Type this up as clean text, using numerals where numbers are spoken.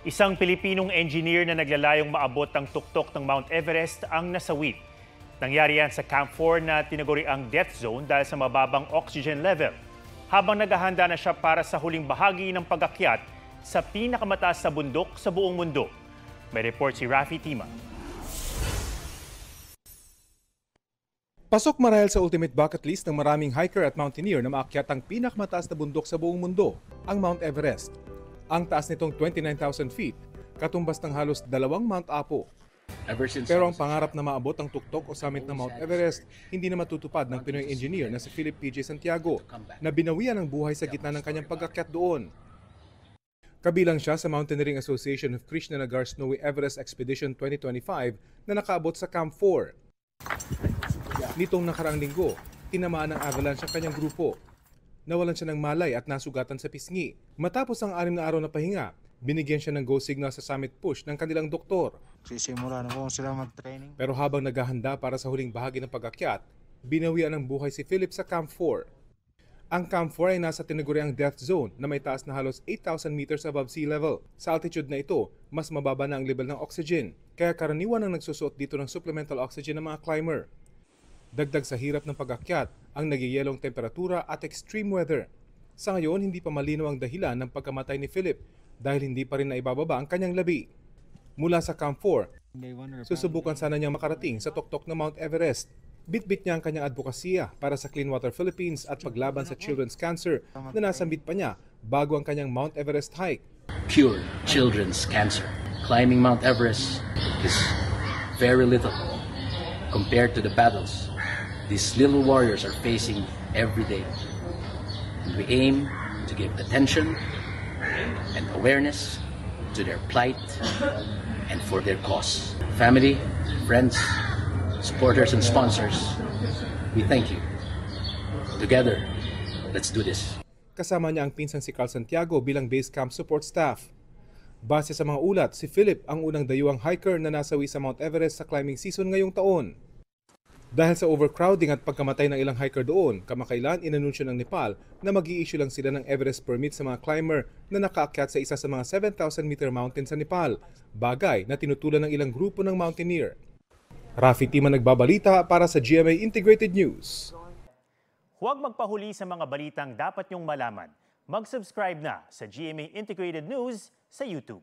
Isang Pilipinong engineer na naglalayong maabot ang tuktok ng Mount Everest ang nasawi. Nangyari yan sa Camp 4 na tinaguriang death zone dahil sa mababang oxygen level. Habang naghahanda na siya para sa huling bahagi ng pag-akyat sa pinakamataas na bundok sa buong mundo. May report si Rafi Tima. Pasok marahil sa ultimate bucket list ng maraming hiker at mountaineer na maakyat ang pinakamataas na bundok sa buong mundo, ang Mount Everest. Ang taas nitong 29,000 feet, katumbas ng halos 2 Mount Apo. Pero ang pangarap na maabot ang tuktok o summit ng Mount Everest, hindi na matutupad ng Pinoy engineer na si Philip P.J. Santiago na binawian ng buhay sa gitna ng kanyang pag-akyat doon. Kabilang siya sa Mountaineering Association of Krishna Nagar Snowy Everest Expedition 2025 na nakaabot sa Camp 4. Nitong nakaraang linggo, tinamaan ng avalanche ang kanyang grupo. Nawalan siya ng malay at nasugatan sa pisngi. Matapos ang 6 na araw na pahinga, binigyan siya ng go signal sa summit push ng kanilang doktor. Sisimula na po sila mag-training. Pero habang naghahanda para sa huling bahagi ng pag-akyat, binawian ng buhay si Philip sa Camp 4. Ang Camp 4 ay nasa tinaguriang death zone na may taas na halos 8,000 meters above sea level. Sa altitude na ito, mas mababa na ang level ng oxygen, kaya karaniwan ang nagsusuot dito ng supplemental oxygen ng mga climber. Dagdag sa hirap ng pag-akyat, ang nagyayelong temperatura at extreme weather. Sa ngayon, hindi pa malinaw ang dahilan ng pagkamatay ni Philip dahil hindi pa rin naibababa ang kanyang labi. Mula sa Camp 4, susubukan sana niyang makarating sa tuktok ng Mount Everest. Bitbit niya ang kanyang advokasya para sa Clean Water Philippines at paglaban sa children's cancer na nasambit pa niya bago ang kanyang Mount Everest hike. Cure children's cancer. Climbing Mount Everest is very little compared to the battles these little warriors are facing every day. And we aim to give attention and awareness to their plight and for their cause. Family, friends, supporters and sponsors, we thank you. Together, let's do this. Kasama niya ang pinsang si Carl Santiago bilang base camp support staff. Base sa mga ulat, si Philip ang unang dayuhang hiker na nasawi sa Mount Everest sa climbing season ngayong taon. Dahil sa overcrowding at pagkamatay ng ilang hiker doon, kamakailan inanunsyo ng Nepal na mag-i-issue lang sila ng Everest permit sa mga climber na nakaakyat sa isa sa mga 7,000 meter mountain sa Nepal, bagay na tinutulan ng ilang grupo ng mountaineer. Rafi Tima nagbabalita para sa GMA Integrated News. Huwag magpahuli sa mga balitang dapat niyong malaman. Mag-subscribe na sa GMA Integrated News sa YouTube.